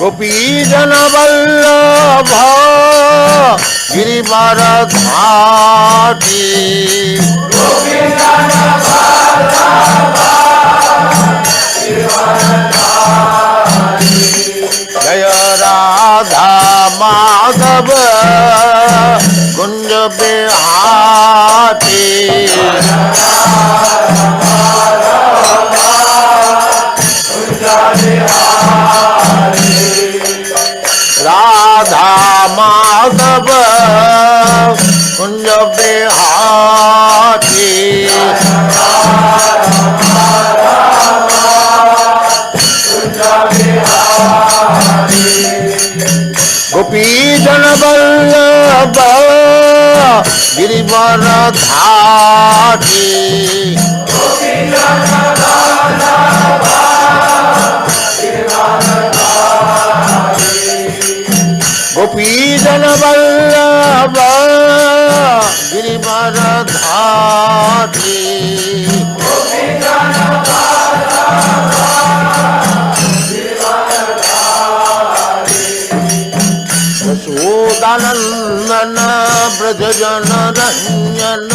गोपी जन वल्लभ गिरिवर धारी गोपी जन वल्लभ गिरिवर धारी जय राधा माधव कुंज बिहारी राधा माधव कुंज बिहारी गोपी जन वल्लभ गिरिवर धारी गोपी जन वल्लभ गिरिवर धारी यशोदानंदन ब्रज जन रंजन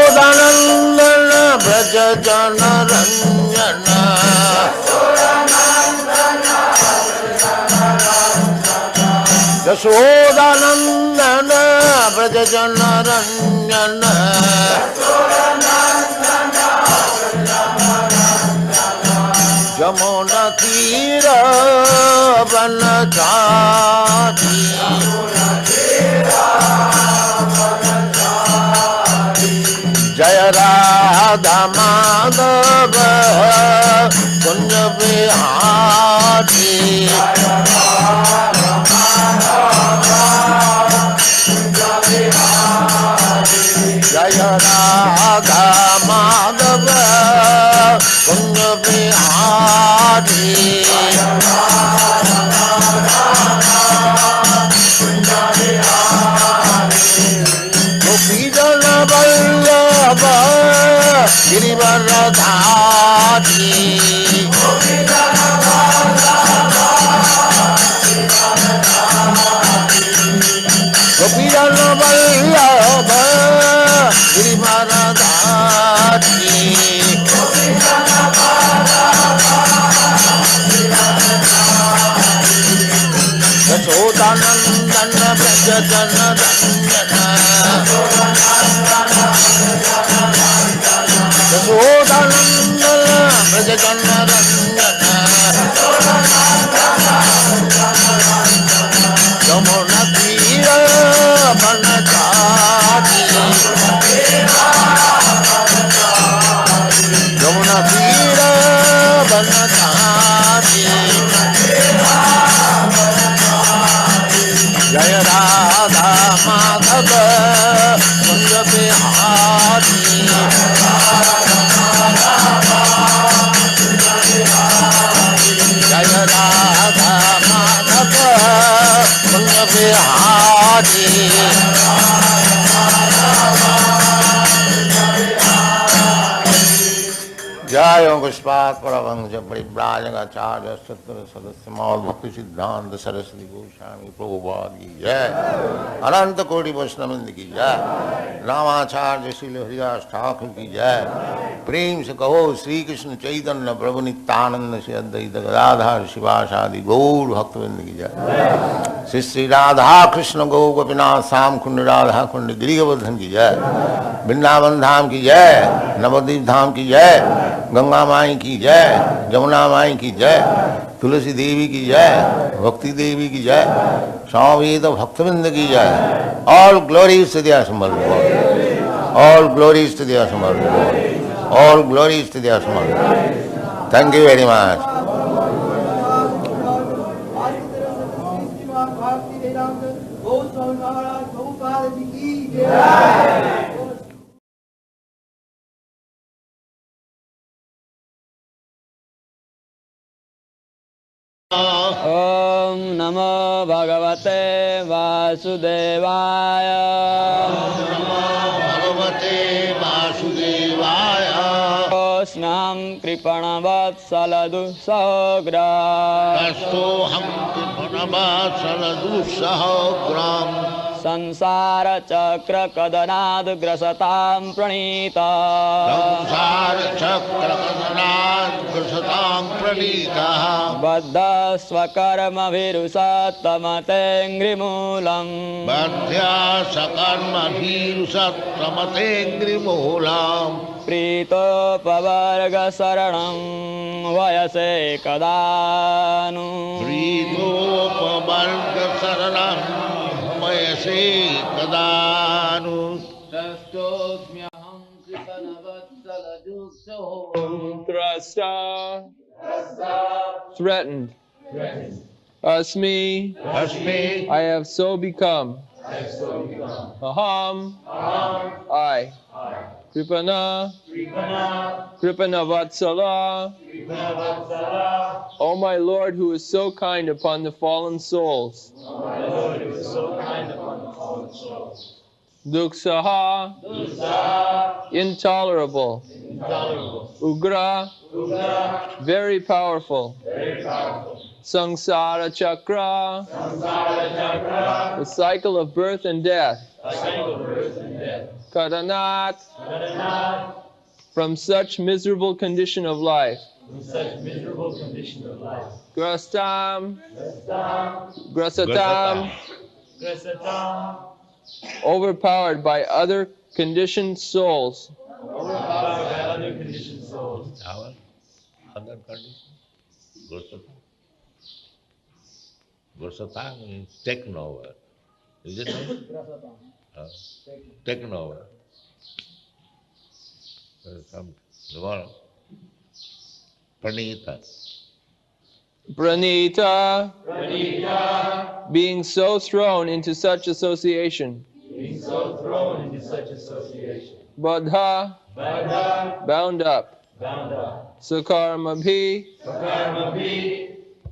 यशोदानंदन ब्रज जन रंजन यशोदानंदन ब्रज जन रंजन यमुना तीर वन चारी जय राधा माधव कुंज बिहारी जय राधा माधव कुंज बिहारी गोपी जन वल्लभ गिरिवर धारी गोपी जन वल्लभ गिरिवर धारी यशोदानंदन ब्रज जन रंजन यशोदानंदन ब्रज जन रंजन यमुना तीर वन चारी यमुना तीर वन चारी जय राधा माधव कुंज बिहारी जय राधा माधव कुंज बिहारी जय पुष्पात् परमहंस परिव्राजकाचार्य सत्र सदस्य मौल भक्ति सिद्धांत सरस्वती गोस्वामी प्रभुपाद की जय अनंत कोटि वैष्णववृंद की जय रामाचार्य श्रील हरिदास ठाकुर की जय प्रेम से कहो श्री कृष्ण चैतन्य प्रभु नित्यानंद से अद्वैत गदाधर शिवासादि गौर भक्तवृंद की जय श्री श्री राधा कृष्ण गौ गोपीनाथ श्याम कुंड राधा कुंड गिरिवर्धन की जय वृंदावन धाम की जय नवद्वीप धाम की जय गंगा माई की जय जमुना माई की जय तुलसी देवी की जय भक्ति देवी की जय स्वामी भक्तवृंद की जय ऑल ग्लोरीज टू द असमर ऑल ग्लोरीज टू द असमर ऑल ग्लोरीज टू द असमर थैंक यू वेरी मच ओम नमो भगवते वासुदेवाय ओम नमो भगवते वासुदेवाय Dustosmyam kripanavatsala sagra Dastoham Kripanavatsaladusahogram Sansara chakra kadanad grasatam pranita Samsara Chakra Kadanat Grasatam Pranita Baddha swakarma virusattamate Badhya Sakarma Virusattamate Mulam Prito pavarga saranam vayase kadanu Pritopamarga Saranam Mayase Kadanu Dastosmyaham kripanavatsala Thrasta, threatened. Asmi, Asmi I have so become. Aham, I. Kripana, Kripanavatsala, O my Lord who is so kind upon the fallen souls. Duksaha, intolerable. Ugra, very powerful. Sangsara chakra, the cycle of birth and death. Kadanat, from such miserable condition of life. Grastam, grasatam, overpowered by other conditioned souls. Our other condition Gursatang means taken over. Is it not? Taken over. Some Pranita. Pranita, being so thrown into such association. Badha, bound up. Sakarmabhi,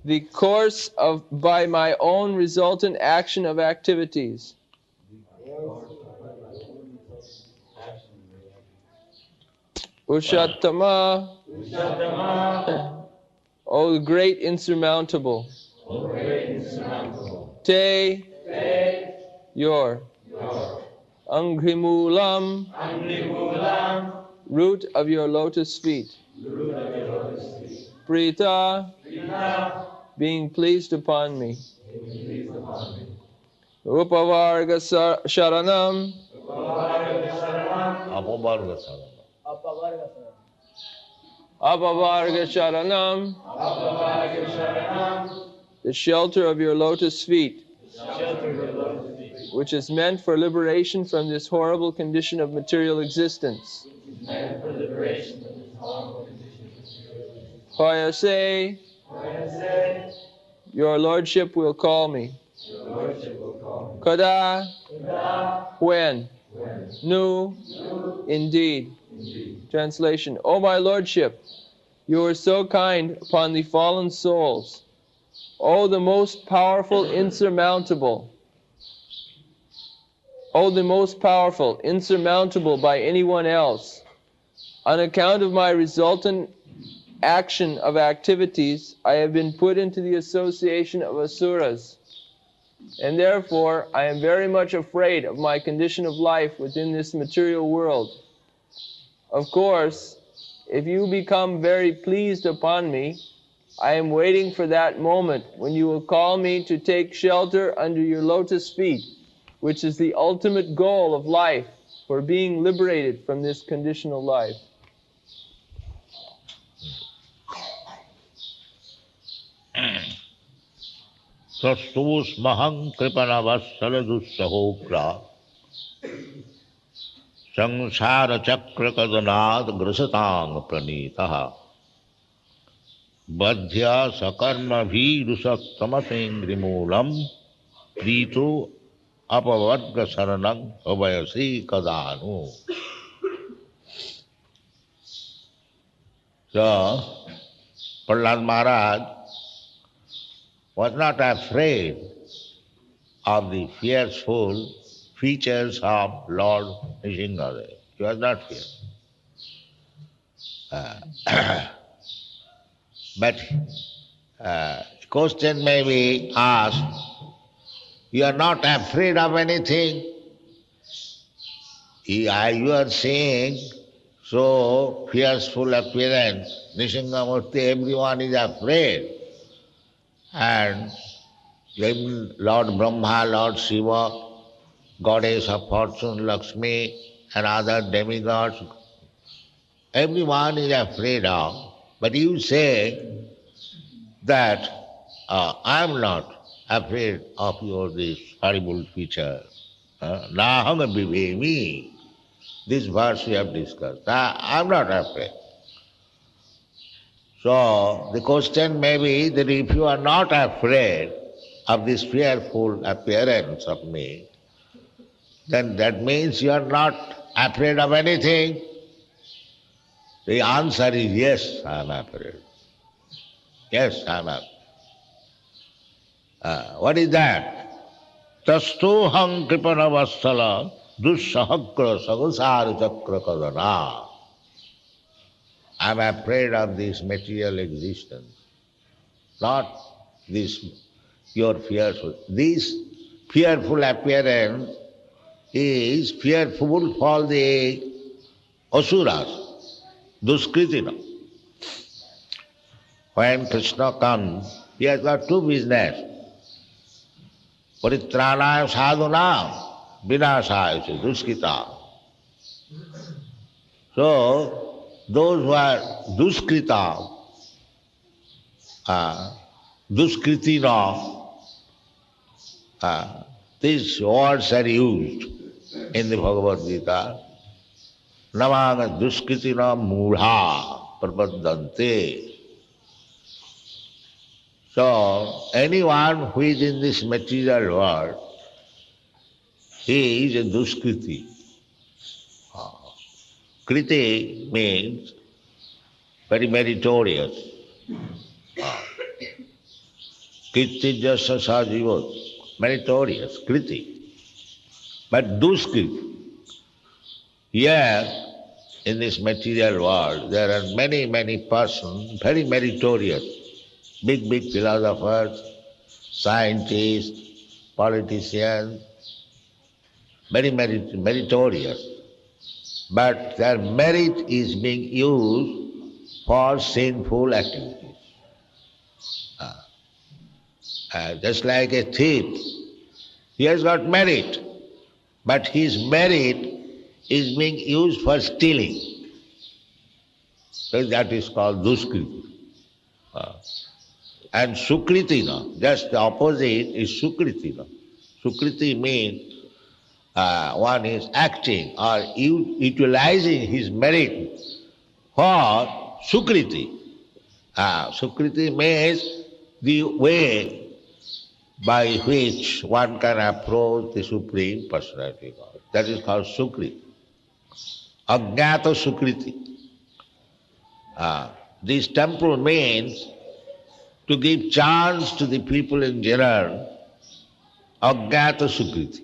the course of by my own resultant action of activities. Ushattama, O great insurmountable. Te, your. Angrimulam, root of your lotus feet. Prita, being pleased upon me. Upavarga sharanam, Apavarga Saranam. Apavarga sharanam, the shelter of your lotus feet, which is meant for liberation from this horrible condition of material existence. Hoyase, your lordship will call me. Kada, when. Nu, indeed. Translation, O my lordship, you are so kind upon the fallen souls. O the most powerful, insurmountable. O the most powerful, insurmountable by anyone else. On account of my resultant action of activities, I have been put into the association of asuras. And therefore, I am very much afraid of my condition of life within this material world. Of course, if you become very pleased upon me, I am waiting for that moment when you will call me to take shelter under your lotus feet, which is the ultimate goal of life, for being liberated from this conditional life. Sastus mahang kripanavasaladusahokra Sangsara chakra kadanad grasatang pranitaha Badhya sakarma virusattamapengrimulam Prito apavarga saranang abhayasi kadanu. So, Prahlad Maharaj was not afraid of the fearful features of Lord Nrsimhadev. He was not feared. But question may be asked, you are not afraid of anything? You are seeing so fearful appearance, Nishingamurti, everyone is afraid. And then Lord Brahma, Lord Shiva, Goddess of Fortune, Lakshmi, and other demigods, everyone is afraid of. But you say that I am not afraid of your this horrible feature. Naham vivemi. This verse we have discussed. I am not afraid. So the question may be that if you are not afraid of this fearful appearance of me, then that means you are not afraid of anything. The answer is yes, I am afraid. Yes, I am afraid. What is that? Tastoham kripanavasthala dussahakra sagusara chakra kadana. I am afraid of this material existence, not this your fearful. This fearful appearance is fearful for the asuras, duskritina. When Krishna comes, he has got two business. Paritranaya sadhunam vinasaya duskrita. So, those who are duskrita, duskritina, these words are used in the Bhagavad Gita. Namaga duskritina mudha prapadante. So, anyone who is in this material world, he is a duskriti. Kriti means very meritorious. Kriti jasa sajivot, meritorious, kriti. But duskriti, here in this material world, there are many, many persons, very meritorious, big, big philosophers, scientists, politicians, very meritorious. But their merit is being used for sinful activities. Just like a thief, he has got merit, but his merit is being used for stealing. So that is called duskriti. And sukritina, just the opposite is sukritina. Sukriti means one is acting or utilizing his merit for sukriti. Sukriti means the way by which one can approach the Supreme Personality of God. That is called sukriti. Ajnata sukriti. This temple means to give chance to the people in general. Ajnata sukriti.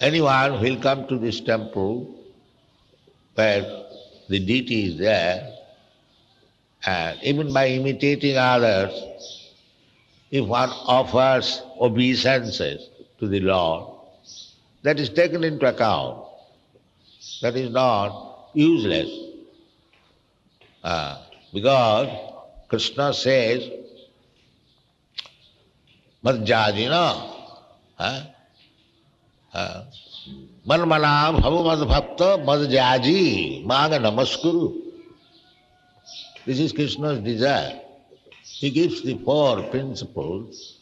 Anyone who will come to this temple where the deity is there, and even by imitating others, if one offers obeisances to the Lord, that is taken into account. That is not useless. Because Krishna says, Madjajina, Manmana bhavu mad bhakta madjaji maga namaskuru. This is Krishna's desire. He gives the four principles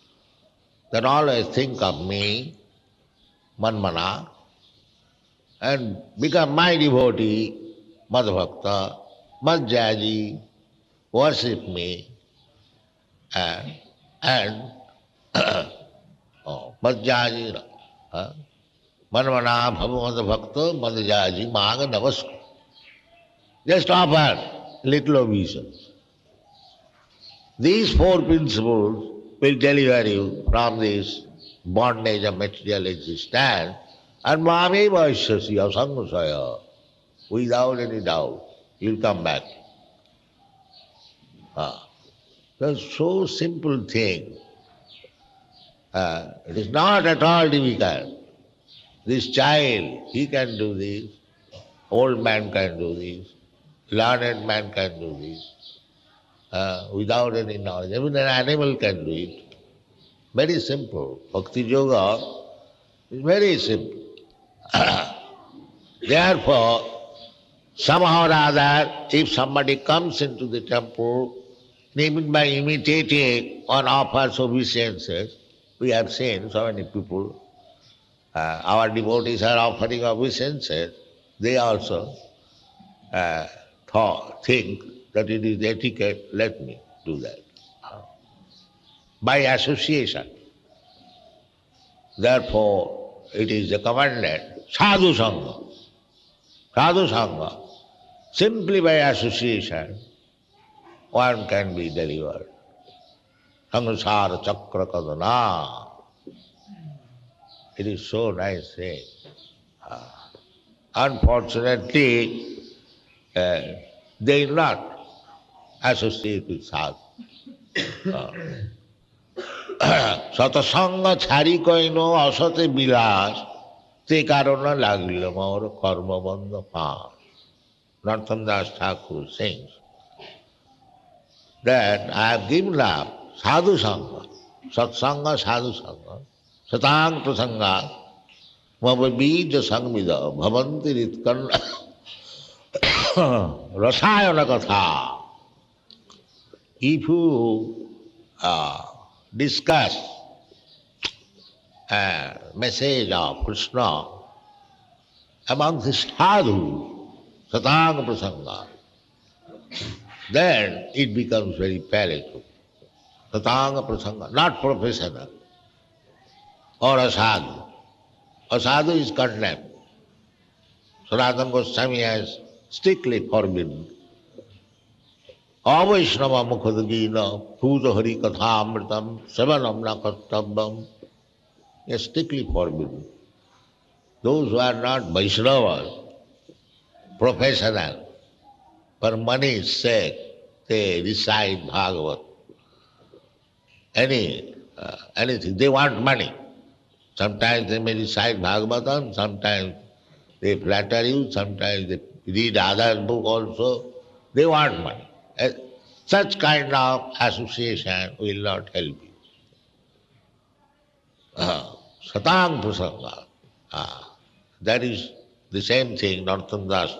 that always think of me, manmana, and become my devotee, madbhakta, madjaji, worship me, and madjaji, manmana bhavu madbhakta madjaji maga namaskuru. Just offer little obeisance. These four principles will deliver you from this bondage of material existence and mame vaishyasi asangasaya, without any doubt. you'll come back. That's so simple thing. It is not at all difficult. This child, he can do this. Old man can do this. Learned man can do this. Without any knowledge. Even an animal can do it. Very simple. Bhakti yoga is very simple. Therefore, somehow or other, if somebody comes into the temple, even by imitating one of our obeisances, we have seen so many people, our devotees are offering obeisances, they also think that it is etiquette, let me do that. By association. Therefore, it is recommended, sadhu sangha. Sadhu sangha. Simply by association, one can be delivered. Sangsara chakra kadana. It is so nice thing. Unfortunately, they will not associate with sadhu. Satasanga chari koino asate bilas te karana lagila maur karma bandha paas. Narottam Das Thakur sings that I have given up sadhu sangha, satsanga sadhu sangha, satang prasanga, mababija sangmida, bhavanti ritkan rasayana katha. If you discuss a message of Krishna among the sadhu, satanga prasanga, then it becomes very palatable. Satanga prasanga, not professional, or a sadhu. A sadhu is condemned. Sanatana Goswami has strictly forbidden. Avaishnava mukhadagina, puja hari kathamritam, savanam na kartabam. He has strictly forbidden. Those who are not Vaishnavas, professional, for money's sake, they recite Bhagavat. Anything. They want money. Sometimes they may recite Bhagavatam, sometimes they flatter you, sometimes they read other book also. They want money. Such kind of association will not help you. Satang prasanga. That is the same thing, Narottam Das.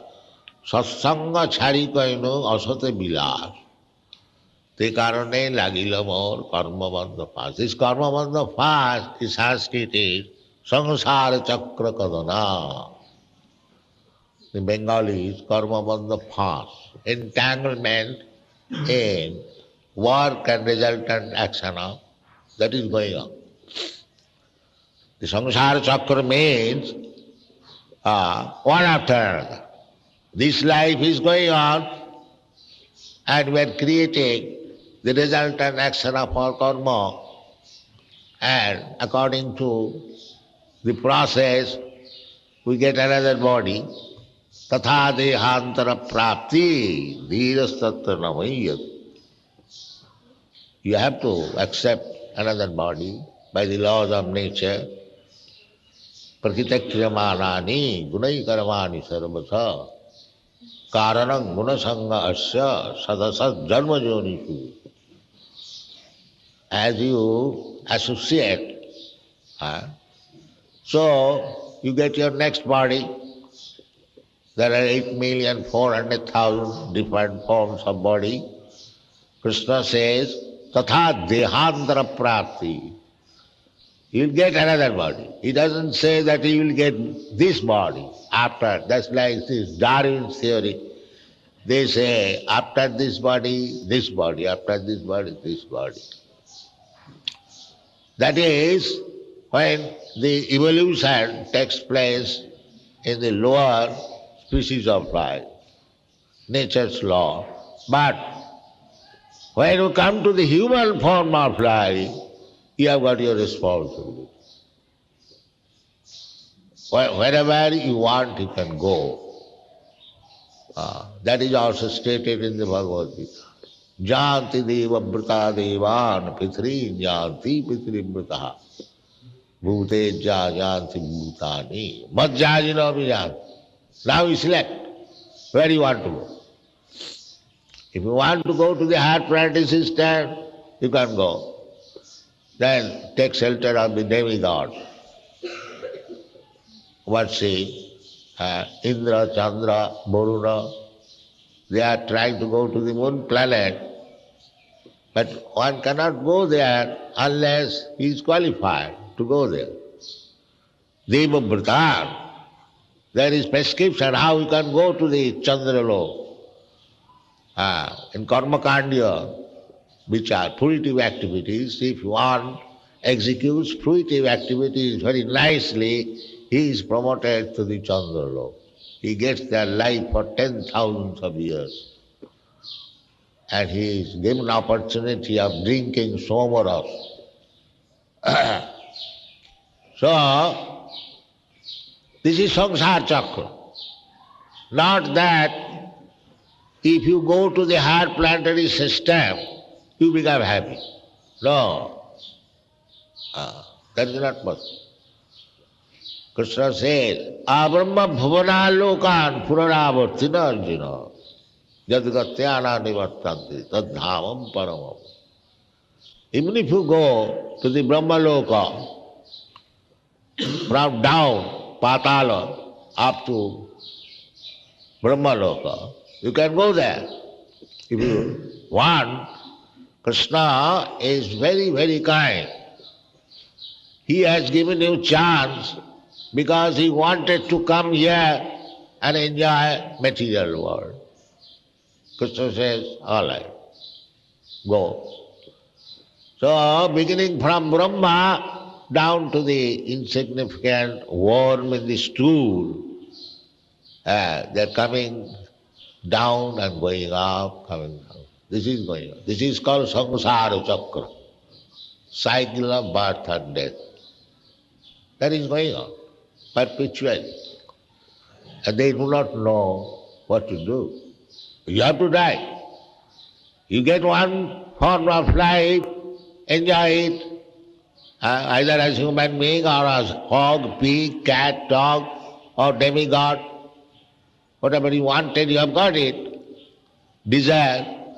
Satsanga chari kaino asate bilas. Te karane lagila more karma bandha paas. This karma bandha paas is Sanskrit is sangsara chakra kadana. The Bengali is karma bandha paas. Entanglement in work and resultant action of that is going on. The sangsara chakra means one after another. This life is going on and we are creating the resultant action of our karma, and according to the process we get another body. Tatha dehantara prapti dhirastatta namayyat. You have to accept another body by the laws of nature. Prakritakriyamanani gunai karamani sarvasa karanam gunasanga asya sadasat janma jonishu. As you associate, so you get your next body. There are 8,400,000 different forms of body. Krishna says, Tatha dehantara prapti. You will get another body. He doesn't say that you will get this body after. That's like this Darwin's theory. They say, after this body, after this body, this body. That is, when the evolution takes place in the lower species of life, nature's law. But when you come to the human form of life, you have got your responsibility. Wherever you want, you can go. That is also stated in the Bhagavad Gita. Janti deva brata devan pitri janti pitri brata bhute ja janti bhutani madjajino vijan. Now you select where you want to go. If you want to go to the higher planetary system, you can go. Then take shelter of the demigods. What see? Indra, Chandra, Varuna, they are trying to go to the moon planet, but one cannot go there unless he is qualified to go there. Deva Bratan, there is prescription how you can go to the Chandralok. In Karma Kandya, which are fruitive activities, if one executes fruitive activities very nicely, he is promoted to the Chandralok. He gets their life for 10,000 of years. And he is given opportunity of drinking somaras. So, this is samsara chakra. Not that if you go to the higher planetary system, you become happy. No. That is not possible. Krishna says, Abrahma bhavana lokan puranavartina arjuna yadgatyana nivartanti tadhamam paramam. Even if you go to the Brahma Loka, from down, Patala, up to Brahma Loka, you can go there. If you want, Krishna is very, very kind. He has given you chance because he wanted to come here and enjoy material world. Krishna says, all right, go. So, beginning from Brahma down to the insignificant worm in the stool, they are coming down and going up, coming down. This is going on. This is called samsara chakra, cycle of birth and death. That is going on perpetually. And they do not know what to do. You have to die. You get one form of life, enjoy it, either as human being or as hog, pig, cat, dog, or demigod. Whatever you wanted, you have got it. Desire.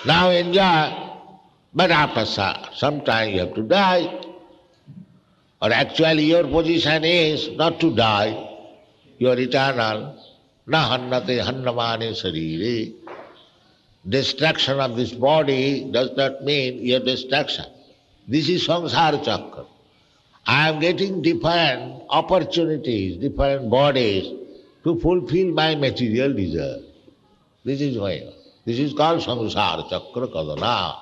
Now enjoy. But after some time you have to die. Or actually your position is not to die. You are eternal. Na hannate hannamane sarire. Destruction of this body does not mean your destruction. This is samsara chakra. I am getting different opportunities, different bodies to fulfill my material desire. This is going on. This is called samsara chakra kadana.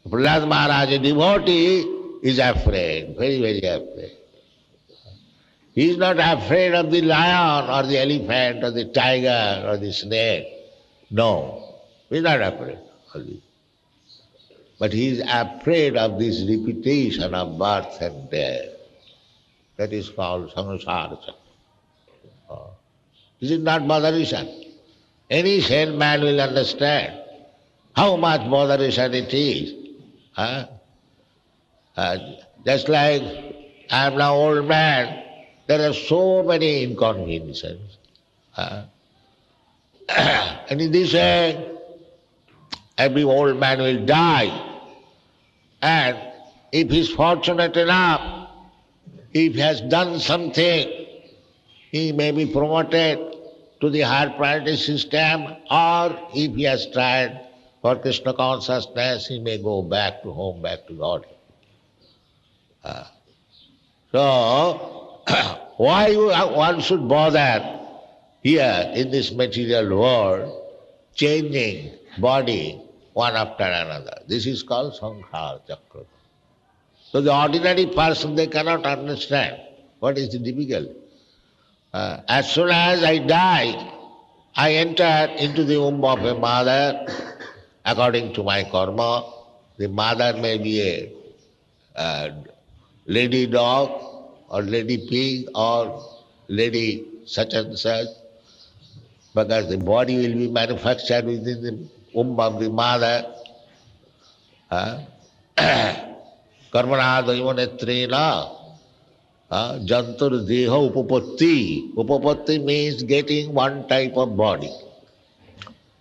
Prahlad Maharaj, a devotee, is afraid, very, very afraid. He is not afraid of the lion or the elephant or the tiger or the snake. No, he is not afraid of this. But he is afraid of this repetition of birth and death. That is called samsara chakra. This is not botheration. Any sane man will understand how much botheration it is. Just like I am now old man, there are so many inconveniences. And in this way, every old man will die. And if he is fortunate enough, if he has done something, he may be promoted to the higher planetary system, or if he has tried for Krishna consciousness, he may go back to home, back to God. So, why one should bother here in this material world, changing body one after another? This is called samsara chakra. So the ordinary person, they cannot understand what is the difficulty. As soon as I die, I enter into the womb of a mother according to my karma. The mother may be a lady dog or lady pig or lady such and such. because the body will be manufactured within the womb of the mother. Karmana daivanetrena jantur deha upapatti. Upapatti means getting one type of body.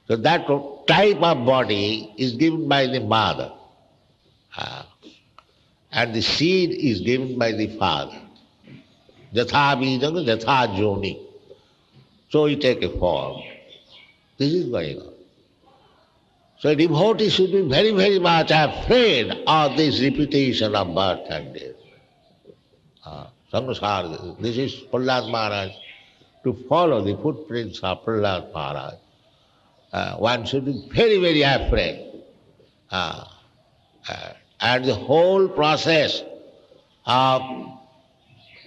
So that type of body is given by the mother. And the seed is given by the father. Jatha bijam, jatha joni. So we take a form. This is going on. So a devotee should be very, very much afraid of this repetition of birth and death. Samsara, this is Prahlad Maharaj. To follow the footprints of Prahlad Maharaj, one should be very, very afraid. And the whole process of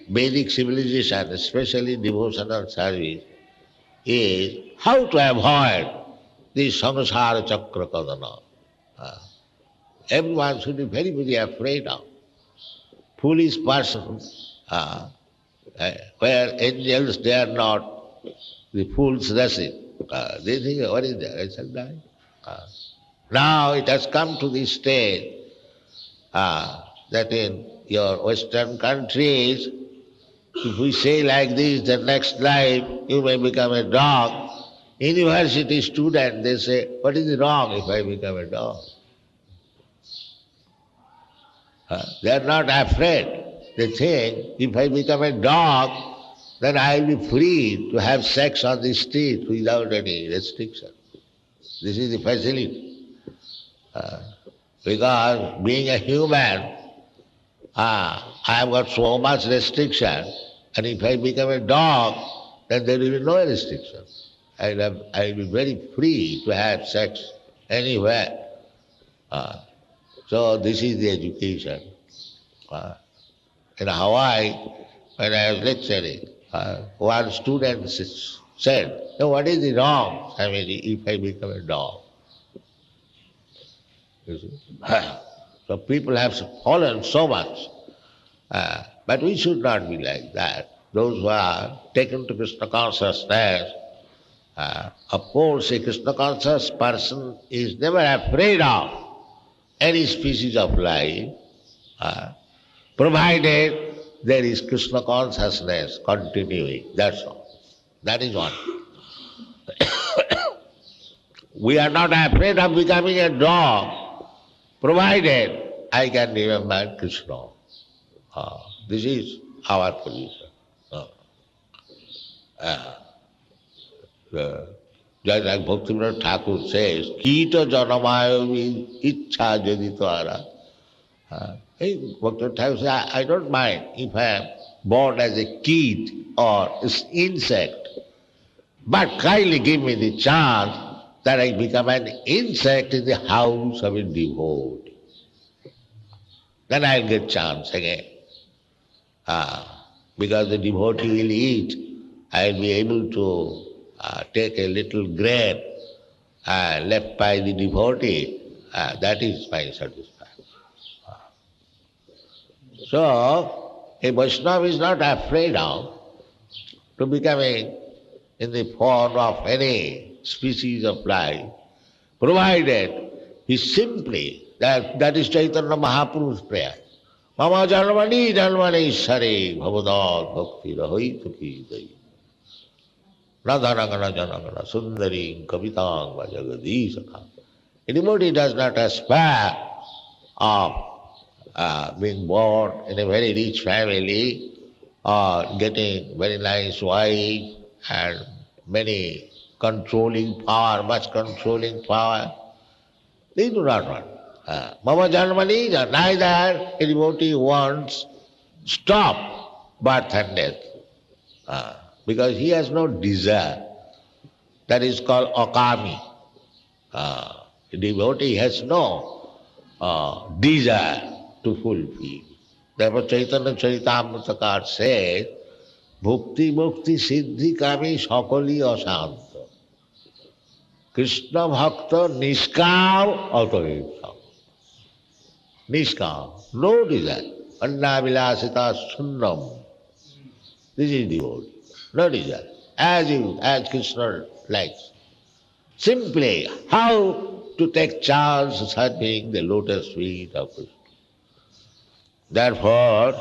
Vedic civilization, especially devotional service, is how to avoid this samsara chakra kadana. Everyone should be very, very afraid of. Foolish person, where angels dare not, the fools rush it. They think, what is that? I shall die. Now it has come to this stage that in your Western countries, if we say like this, the next life you may become a dog. University student, they say, what is wrong if I become a dog? They are not afraid. They think, if I become a dog, then I will be free to have sex on the street without any restriction. This is the facility. Because being a human, I have got so much restriction, and if I become a dog, then there will be no restriction. I will be very free to have sex anywhere. So this is the education. In Hawaii, when I was lecturing, one student said, "No, what is the wrong family if I become a dog?" You see? So people have fallen so much. But we should not be like that. Those who are taken to Krishna consciousness, of course, a Krishna conscious person is never afraid of any species of life, provided there is Krishna consciousness continuing. That's all. That is one. We are not afraid of becoming a dog, provided I can remember Krishna. This is our position. Just like Bhaktivinoda Thakur says, Kita janamayo ichha jaditara. Bhaktivinoda Thakur says, I don't mind if I am born as a kid or insect, but kindly give me the chance that I become an insect in the house of a devotee. Then I'll get chance again. Because the devotee will eat, I'll be able to take a little grain left by the devotee. That is my satisfaction. So, a Vaishnava is not afraid of to becoming in the form of any species of life, provided he simply, that is Chaitanya Mahaprabhu's prayer. Mama janmani janmani sare bhavadat bhakti rahai tukhi dayi. Radhanagana janagana sundari kavitang vajagadi sakha. Anybody does not aspire of being born in a very rich family or getting very nice wife and many controlling power, much controlling power. They do not want. Mama janmani, neither a devotee wants stop birth and death. Because he has no desire. That is called akami. A devotee has no desire to fulfill. Therefore Chaitanya Charitamrita says, Bhukti Mukti Siddhi Kami Sakali Asanta. Krishna Bhakta Niskam Autohimsam. Niskam, no desire. Anna Vilasita Sunnam. This is devotee. No desire. as Krishna likes. Simply, how to take chance serving the lotus feet of Krishna. Therefore,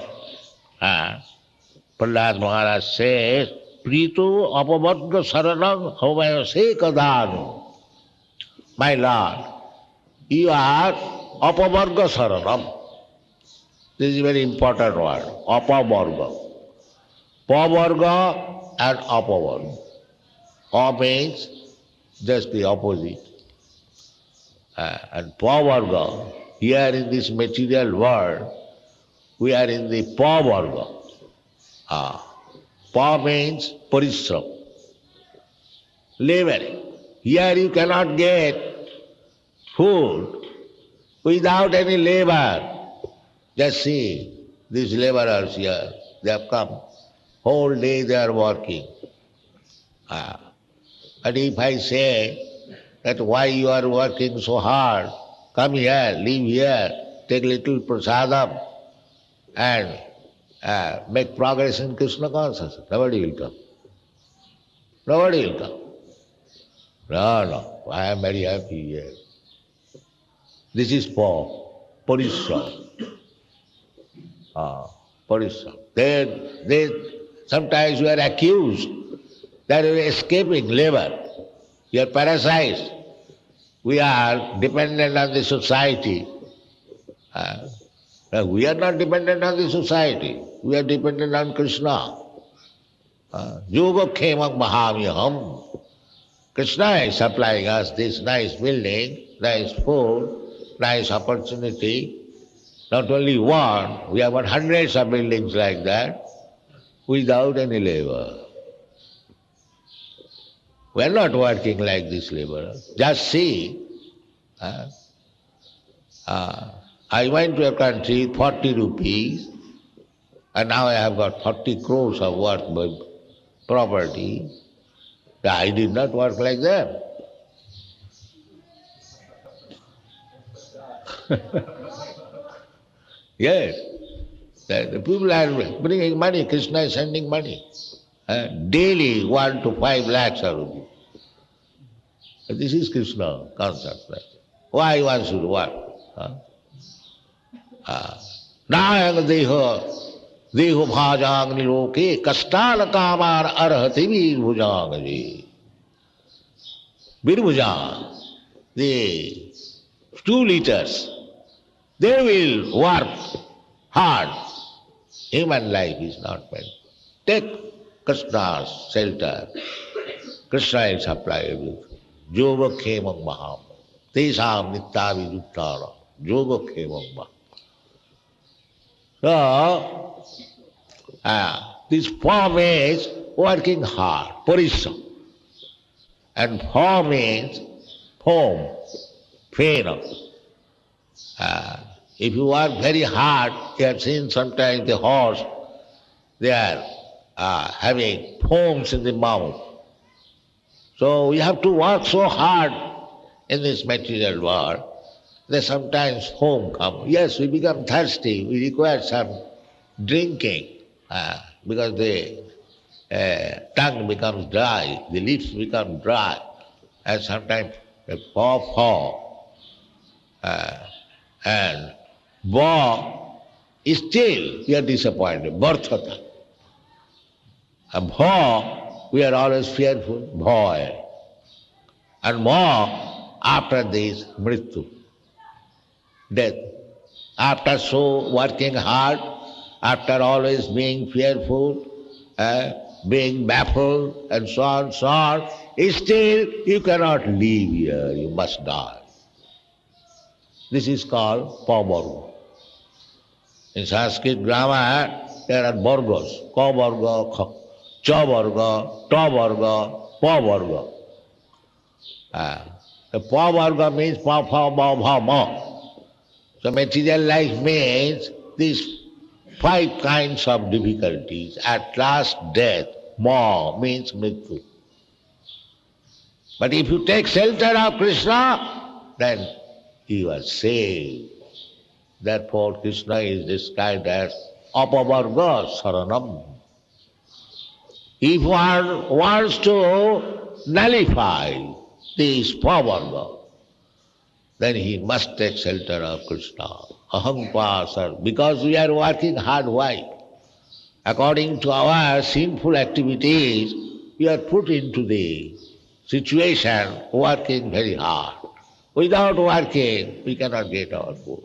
Prahlad Maharaj says, Prito apavarga saranam havayase kadanu. My Lord, you are apavarga saranam. This is a very important word, apavarga. Pavarga and apavarga. A means just the opposite. And pavarga, here in this material world, we are in the pavarga. Pa means parishram, labor. Here you cannot get food without any labor. Just see, these laborers here, they have come. Whole day they are working. But if I say that why you are working so hard, come here, live here, take little prasadam and make progress in Krishna consciousness, nobody will come. Nobody will come. No, I am very happy here. This is for parishram. Parishram. Sometimes you are accused that you are escaping labor. You are parasites. We are dependent on the society. We are not dependent on the society. We are dependent on Krishna. Yoga khemam mahamyaham. Krishna is supplying us this nice building, nice food, nice opportunity. Not only one, we have got hundreds of buildings like that without any labor. We are not working like this labor. Just see. I went to a country, 40 rupees, and now I have got 40 crores of worth by property. I did not work like them. Yes, the people are bringing money, Krishna is sending money. Daily 1 to 5 lakhs of rupees. This is Krishna consciousness. Why one should work? Nāyang deho bhājāng niloke kastāla kāmār arhati virbhujāng ji. Virbhujāng, the stool eaters, they will work hard. Human life is not meant. Take Krishna's shelter. Krishna will supply everything. Yoga khemam maham. Tesam nittavi duttara. Yoga khemam maham. So, this form is working hard, parishram. And form means form, phenum. If you work very hard, you have seen sometimes the horse, they are having foams in the mouth. So we have to work so hard in this material world that sometimes foam comes. Yes, we become thirsty, we require some drinking because the tongue becomes dry, the lips become dry, and sometimes they fall. And Bha is still we are disappointed, Bhartata. And Bha, we are always fearful, Bha. And Ma, after this, Mrityu, death. After so working hard, after always being fearful, being baffled, and so on, still you cannot live here, you must die. This is called Pavarga. In Sanskrit grammar, there are Vargas, Kavarga, Chavarga, Tavarga, Pavarga. The Pavarga means Pa, Pa, Ma, Ma, Ma. So material life means these 5 kinds of difficulties. At last death, Ma means Mrityu. But if you take shelter of Krishna, then you are saved. Therefore Krishna is described as Apavarga Saranam. If one wants to nullify this power, then he must take shelter of Krishna. Ahampasar, because we are working hard. Why? According to our sinful activities, we are put into the situation working very hard. Without working, we cannot get our food.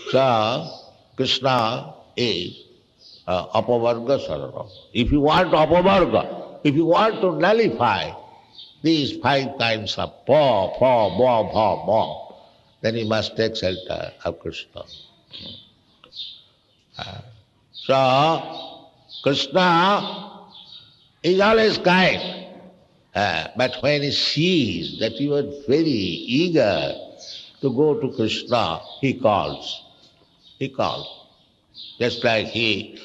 So, Krishna is apavarga sarana. If you want apavarga, if you want to nullify these five kinds of pa, then you must take shelter of Krishna. So, Krishna is always kind. But when he sees that you are very eager to go to Krishna, he calls. He calls. Just like he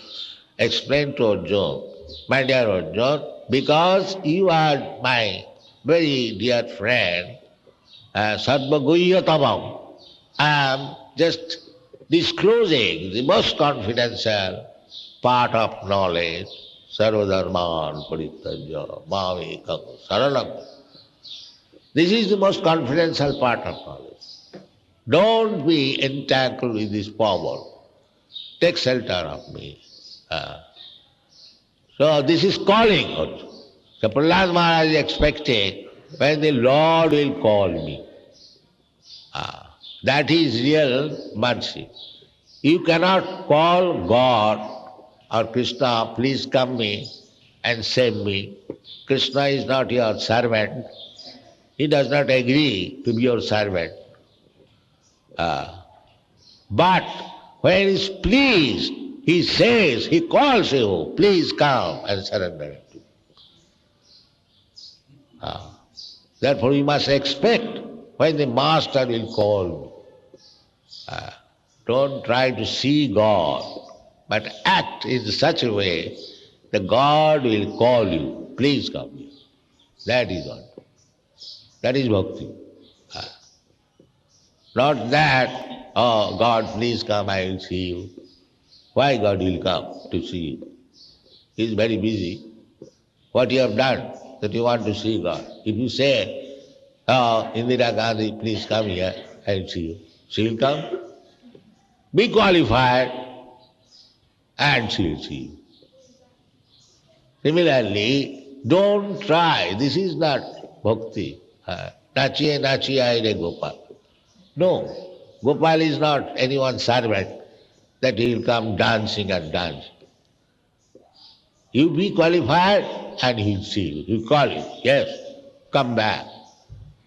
explained to Arjuna, my dear Arjuna, because you are my very dear friend, Sarvaguhya Tamam, I am just disclosing the most confidential part of knowledge, Sarvadharman Parityajya Mamekam Saranam. This is the most confidential part of knowledge. Don't be entangled with this power. Take shelter of me. So this is calling also. So Prahlad Maharaj is expecting when the Lord will call me. That is real mercy. You cannot call God or Krishna, please come me and save me. Krishna is not your servant. He does not agree to be your servant. But when he is pleased, he says, he calls you, please come and surrender to me. Therefore you must expect when the Master will call you. Don't try to see God, but act in such a way that God will call you, please come here. That is all. That is bhakti. Not that, oh God, please come, I will see you. Why God will come to see you? He is very busy. What you have done that you want to see God? If you say, oh, Indira Gandhi, please come here, I will see you. She will come. Be qualified and she will see you. Similarly, don't try. This is not bhakti. Nachiye re Gopal. No, Gopal is not anyone's servant that he will come dancing and dancing. You be qualified and he will see you. He will call you. Yes, come back.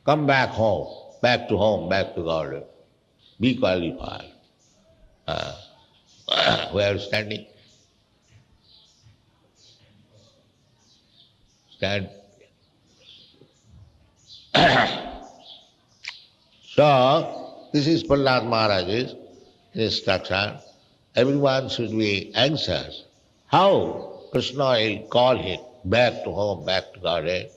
Come back home. Back to home, back to God. Be qualified. We are standing. Stand. So, this is Prahlad Maharaj's instruction. Everyone should be anxious. How Krishna will call him back to home, back to Godhead.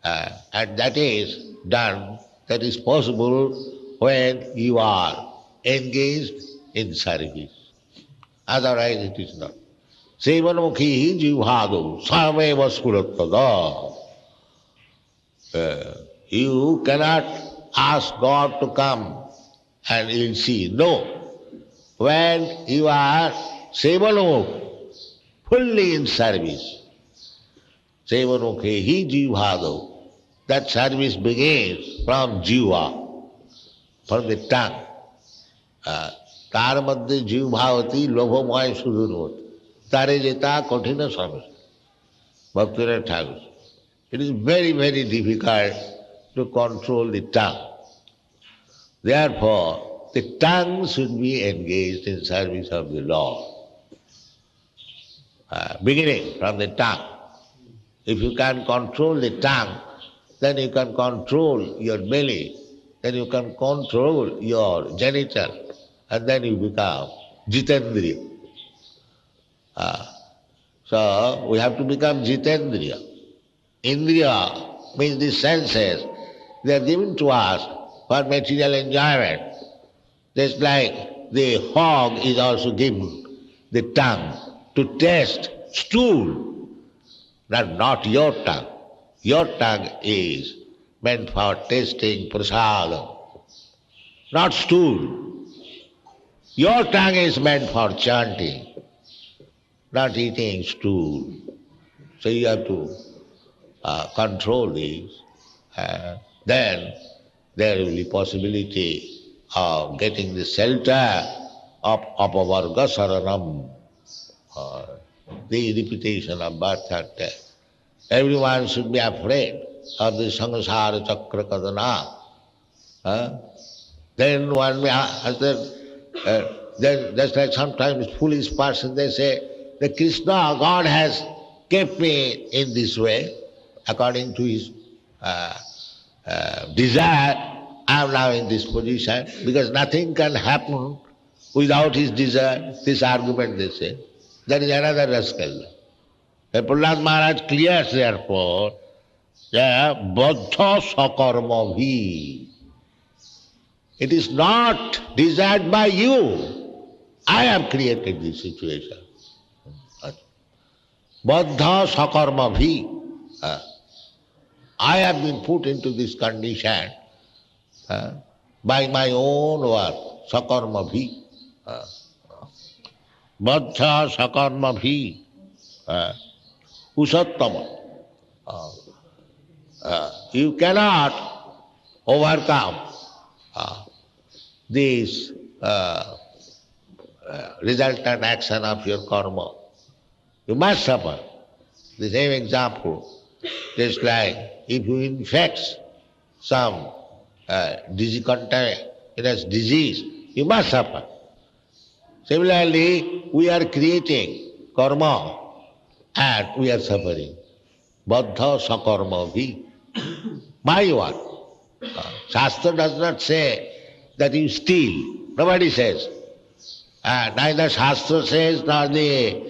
And that is done, that is possible when you are engaged in service. Otherwise it is not. Sevanmukhi jivhadu sameva spurattada. You cannot ask God to come and you will see. No. When you are sevanmukh, fully in service, sevanmukhi jivhadu, that service begins from jiva, from the tongue. তার মধ্যে জিহ্বাবতী লোভময় সুদূরবর্তী তারে যেতা কঠিন সমস্যা ভক্তরা ঠাকুর. It is very, very difficult to control the tongue. Therefore, the tongue should be engaged in service of the Lord. Beginning from the tongue. If you can control the tongue, then you can control your belly, then you can control your genital, and then you become Jitendriya. So we have to become Jitendriya. Indriya means the senses. They are given to us for material enjoyment. Just like the hog is also given the tongue to taste stool, not your tongue. Your tongue is meant for tasting prasadam, not stool. Your tongue is meant for chanting, not eating stool. So you have to control this, then there will be possibility of getting the shelter of apavarga saranam, the repetition of birth and death. Everyone should be afraid of the samsara chakra kadana. Then one may ask just like sometimes foolish person, they say, the Krishna, God has kept me in this way, according to his desire, I am now in this position, because nothing can happen without his desire. This argument they say. That is another rascal. Prahlad Maharaj clears therefore, Baddha sakarma bhi. It is not desired by you. I have created this situation. Baddha sakarma bhi. I have been put into this condition by my own work. Sakarma bhi. Baddha sakarma bhi. Usattama. You cannot overcome this resultant action of your karma. You must suffer. The same example, just like if you infect some contagious disease, you must suffer. Similarly, we are creating karma and we are suffering. Baddha sakarma bhi. My work. Shastra does not say that you steal. Nobody says. Neither Shastra says, nor the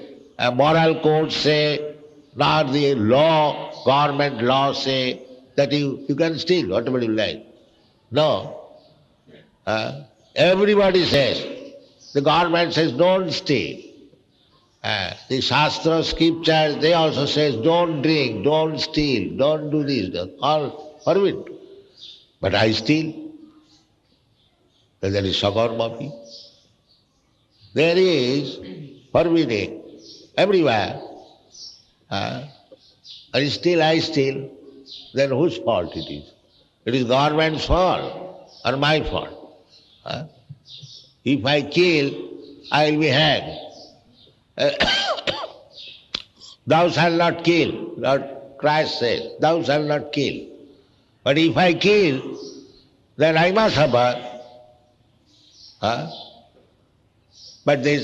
moral code say, nor the law, government law say that you can steal whatever you like. No. Everybody says, the government says don't steal. The Shastra, scriptures, they also says don't drink, don't steal, don't do this, all forbid. But I steal. That is sakarma. There is forbidding everywhere. And still I steal. Then whose fault it is? It is government's fault or my fault. If I kill, I will be hanged. Thou shalt not kill. Lord Christ says, thou shalt not kill. But if I kill, then I must suffer. But they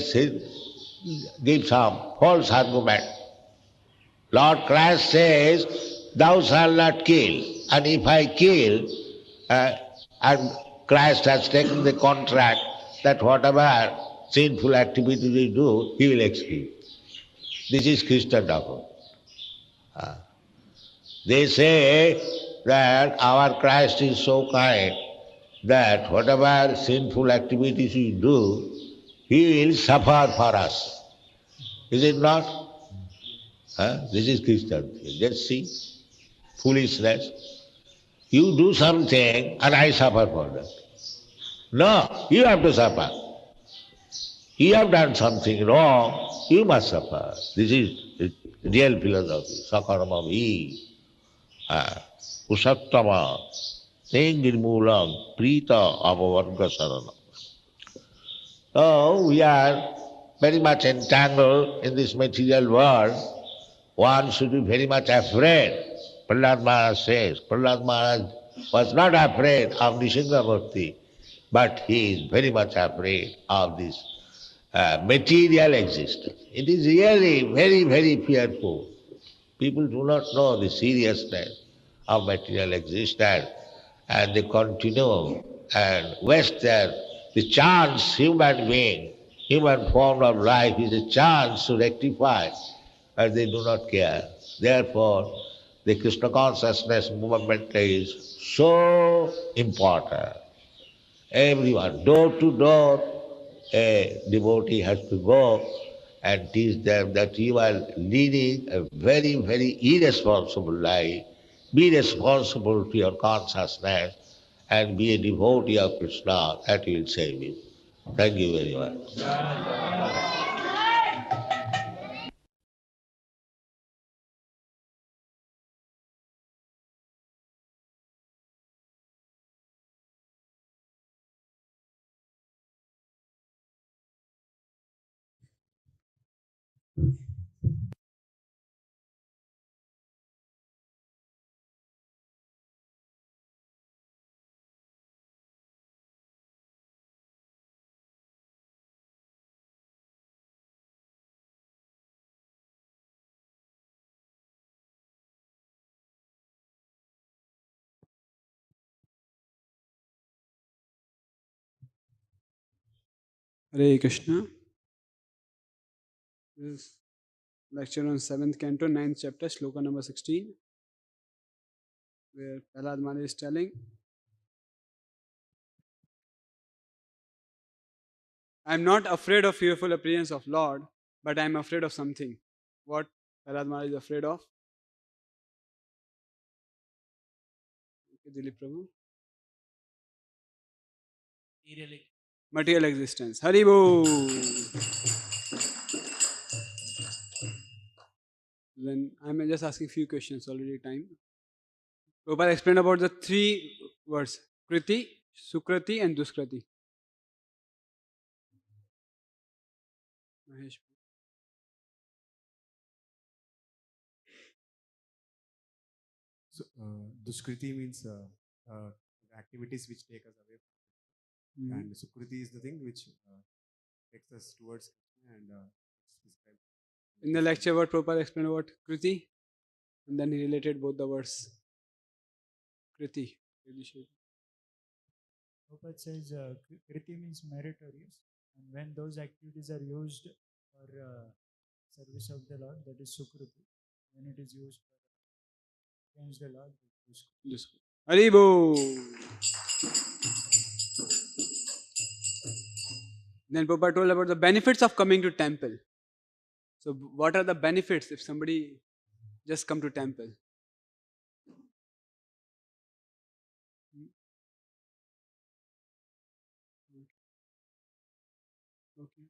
give some false argument. Lord Christ says, thou shalt not kill. And if I kill, and Christ has taken the contract that whatever sinful activity we do, he will excuse. This is Christian doctrine. They say that our Christ is so kind that whatever sinful activities we do, he will suffer for us. Is it not? This is Christian. Just see, foolishness. You do something and I suffer for that. No, you have to suffer. You have done something wrong, you must suffer. This is real philosophy. Sakarma vi, usattama, nengirmulam, prita apavarga sarana. So we are very much entangled in this material world. One should be very much afraid. Prahlad Maharaj says, Prahlad Maharaj was not afraid of Nishingamurti, but he is very much afraid of this material existence. It is really very, very fearful. People do not know the seriousness of material existence and they continue and waste the chance human being, human form of life is a chance to rectify, and they do not care. Therefore, the Krishna consciousness movement is so important. Everyone, door to door, a devotee has to go and teach them that you are leading a very, very irresponsible life. Be responsible to your consciousness and be a devotee of Krishna. That will save you. Thank you very much. Hare Krishna. This lecture on 7th canto, 9th chapter, sloka number 16, where Prahlad Maharaj is telling, I am not afraid of fearful appearance of Lord, but I am afraid of something. What Prahlad Maharaj is afraid of? Okay, Dilip Prabhu. Material existence. Haribo. Then I am just asking few questions, already time. Prabhupada explained about the three words, Kriti, Sukriti and Duskrati. Mahesh. So, Duskriti means activities which take us away from Krishna, and Sukriti is the thing which takes us towards Krishna, and it's described. In the lecture, what Prabhupada explained about Kriti, and then he related both the words. Kriti. Prabhupada says Kriti means meritorious, and when those activities are used for service of the Lord, that is Sukriti. When it is used for against the Lord, it is Duskriti. Haribo. Then Prabhupada told about the benefits of coming to temple. So what are the benefits if somebody just come to temple? Okay.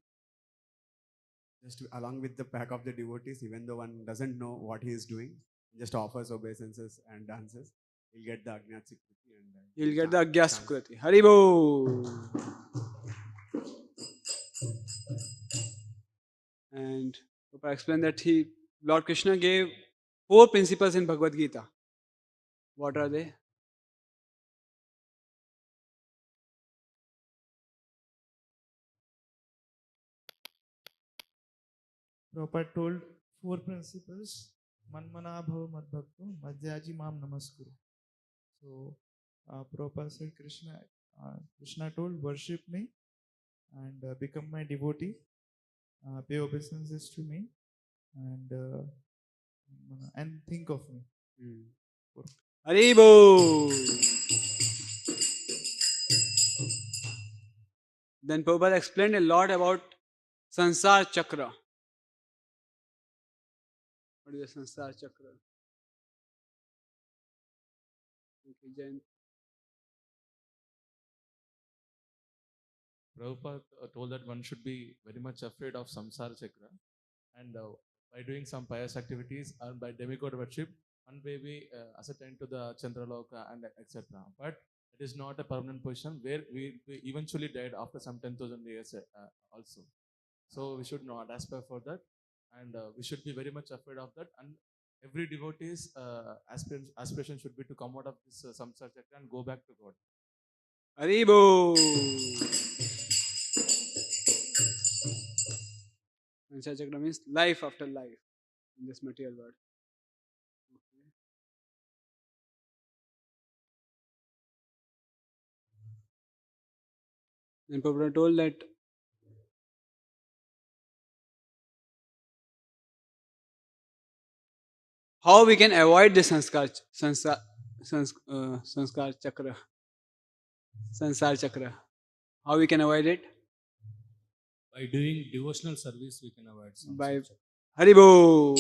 Just along with the pack of the devotees, even though one doesn't know what he is doing, just offers obeisances and dances, he'll get the Ajnat Sukriti and He'll get the Agya Sukriti. Haribo. And Prabhupada explained that Lord Krishna gave 4 principles in Bhagavad Gita. What are they? Prabhupada told 4 principles. Manmana bhava madbhakto madhyaji mam namaskuru. So Prabhupada said Krishna told worship me and become my devotee, pay obeisances to me, and think of me. Haribo. Then Prabhupada explained a lot about Sansar Chakra. What is the Sansar Chakra? Okay, Jain. Prabhupada told that one should be very much afraid of samsara chakra, and by doing some pious activities and by demigod worship, one may be ascertained to the Chandraloka and etc. But it is not a permanent position where we eventually died after some 10,000 years also. So we should not aspire for that, and we should be very much afraid of that. And every devotee's aspiration should be to come out of this samsara chakra and go back to God. Haribo. Sansar Chakra means life after life in this material world. Okay. Then Prabhupada told that how we can avoid this sanskar chakra, sansar chakra. How we can avoid it? By doing devotional service, we can avoid some By such. Haribo.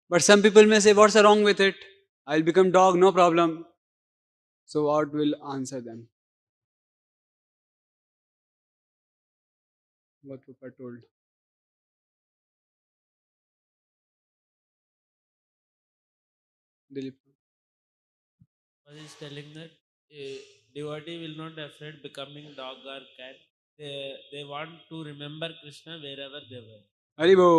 But some people may say, what's wrong with it? I'll become dog, no problem. So what will answer them? What Prabhupada told. Dilip. One is telling that a devotee will not afraid becoming dog or cat. They want to remember Krishna wherever they were. Haribo.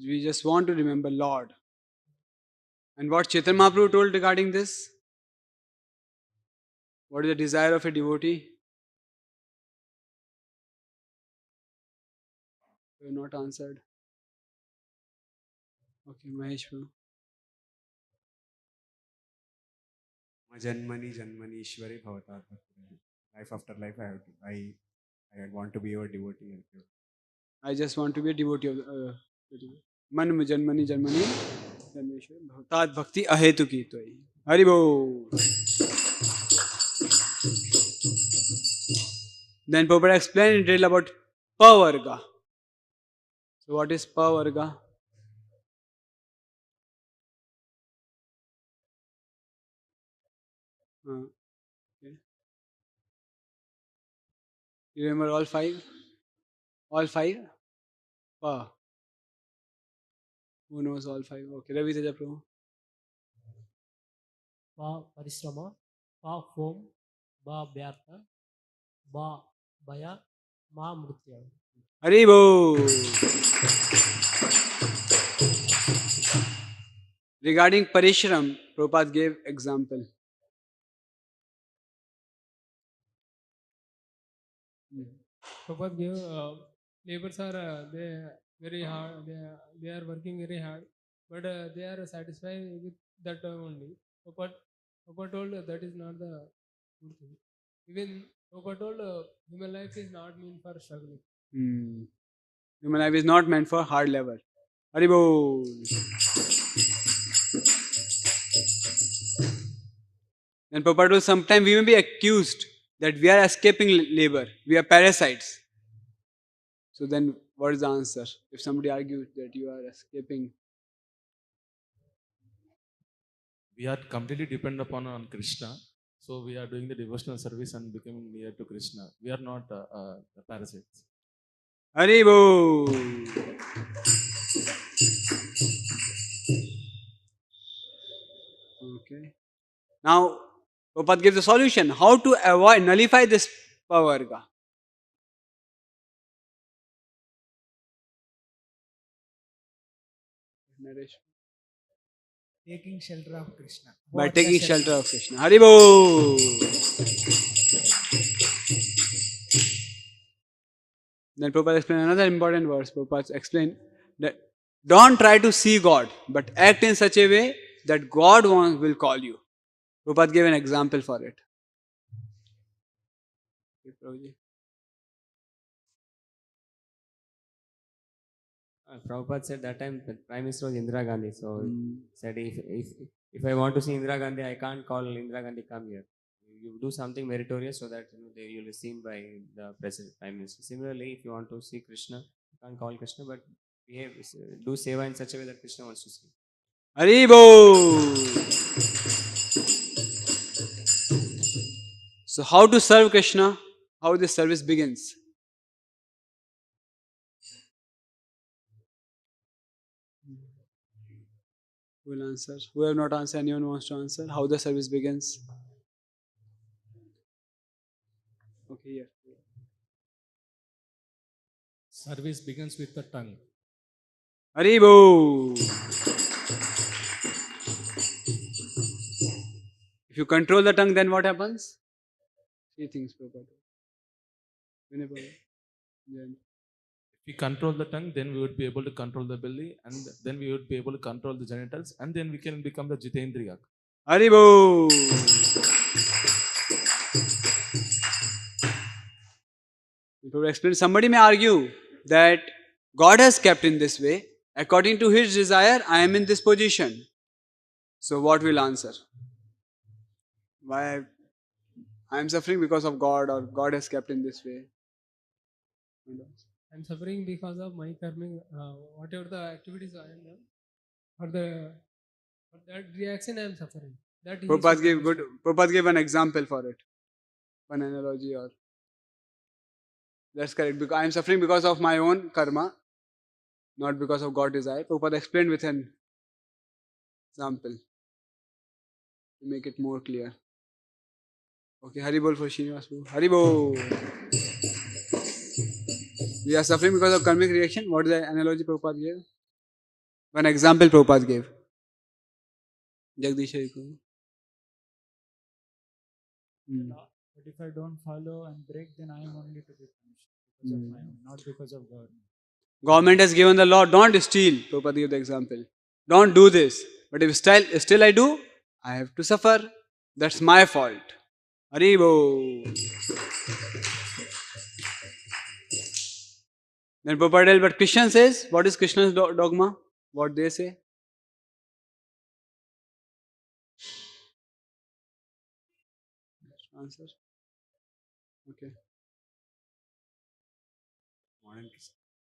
We just want to remember Lord. And what Chaitanya Mahaprabhu told regarding this? What is the desire of a devotee? You have not answered. Okay, Mahesh Prabhu. Janmani Janmani Ishwari Bhavatat. Life after life, I want to be your devotee. I just want to be a devotee of Man Janmani Janmani Janmeshwar Bhavatat Bhakti Ahetu ki tohi. Haribo. Then Prabhupada explained in detail about Pavarga. So what is Pavarga? Okay. You remember all five? All five? Pa. Who knows all five? Okay, Ravi Teja Prabhu. बा परिश्रम बा foam बा व्यर्थ बा भय मा मृत्यु. Haribo. Regarding Parishram, Prabhupada gave example. Prabhupada gave laborers are they very hard. They are working very hard, but they are satisfied with that only. Prabhupada told that is not the good thing. Even Prabhupada told human life is not meant for struggling. Human life is not meant for hard labor. Haribo. Then Prabhupada told sometimes we may be accused that we are escaping labor. We are parasites. So then what is the answer? If somebody argues that you are escaping. We are completely dependent on Krishna. So we are doing the devotional service and becoming near to Krishna. We are not the parasites. Haribo. Okay. Now, Prabhupada gives a solution. How to avoid, nullify this pavarga. Naresh. Taking shelter of Krishna. By taking shelter of Krishna. Haribo. Then Prabhupada explained another important verse. Prabhupada explained that don't try to see God, but act in such a way that God will call you. Prabhupada gave an example for it. Okay, Prabhuji. Prabhupada said that time the Prime Minister was Indira Gandhi. So said if I want to see Indira Gandhi, I can't call Indira Gandhi come here. You do something meritorious so that you will be seen by the President, Prime Minister. Similarly, if you want to see Krishna, you can't call Krishna, but do seva in such a way that Krishna wants to see. Haribo. So how to serve Krishna? How this service begins? Who will answer? Who have not answered? Anyone wants to answer? How the service begins? Okay, here. Service begins with the tongue. Haribo. If you control the tongue, then what happens? Three things, Prabhupada. If we control the tongue, then we would be able to control the belly, and then we would be able to control the genitals, and then we can become the Jitendriya. Haribo. Prabhupada explained, somebody may argue that God has kept in this way. According to his desire, I am in this position. So what will answer? Why I am suffering because of God, or God has kept in this way? I'm suffering because of my karmic, whatever the activities I am done, for that reaction I am suffering. That he should understand. Prabhupada gave an example for it, one analogy, or that's correct. Because I am suffering because of my own karma, not because of God desire. Prabhupada explained with an example to make it more clear. Okay, Haribol for Srinivas Prabhu. Haribol. We are suffering because of karmic reaction. What is the analogy Prabhupada gave? One example Prabhupada gave. Jagdish Hari Prabhu. But if I don't follow and break, then I am only to be punished because of my own, not because of God. Government has given the law, don't steal. Prabhupada gave the example. Don't do this. But if still I do, I have to suffer. That's my fault. Haribo. Then Prabhupada tells what Krishna says. What is Krishna's dogma? What they say? Answer. Okay. Modern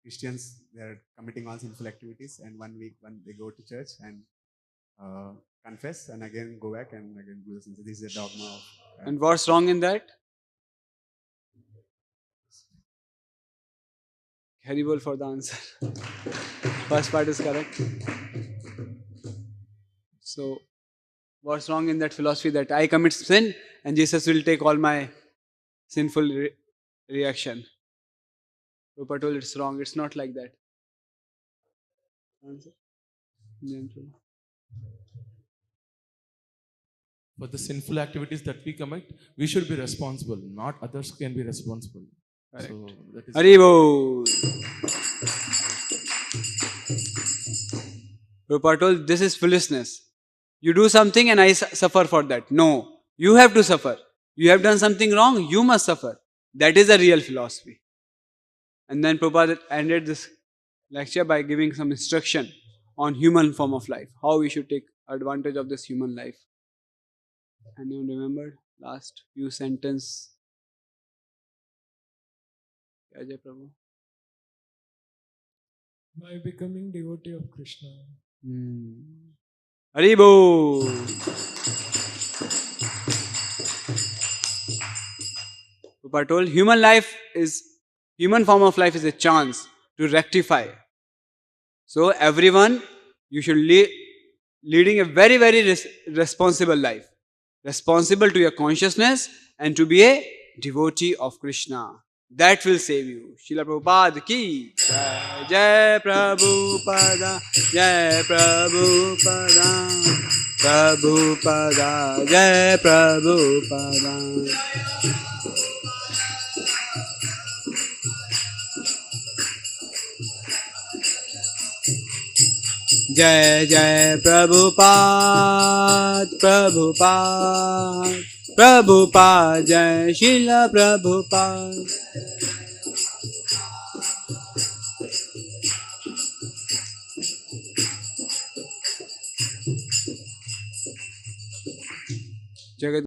Christians, they are committing all sinful activities, and one week when they go to church and confess, and again go back and again do the sins. This is a dogma of. And what's wrong in that? Haribol for the answer. First part is correct. So, what's wrong in that philosophy that I commit sin and Jesus will take all my sinful reaction? Prabhupada told it's wrong. It's not like that. Answer. For the sinful activities that we commit, we should be responsible. Not others can be responsible. Correct. So that is Haribol. Prabhupada told this is foolishness. You do something and I suffer for that. No, you have to suffer. You have done something wrong, you must suffer. That is a real philosophy. And then Prabhupada ended this lecture by giving some instruction on human form of life. How we should take advantage of this human life. Anyone remember last few sentences? Jai Prabhu. By becoming devotee of Krishna. Haribo. Prabhupada told human form of life is a chance to rectify. So everyone, you should leading a very, very responsible life. Responsible to your consciousness and to be a devotee of Krishna. That will save you. Srila Prabhupada ki Jai. Jai Prabhupada. Jai Prabhupada. Prabhupada. Jai Prabhupada. Jai Jai Prabhupada. Prabhupada. Prabhupada. Jai Srila Prabhupada. Jagat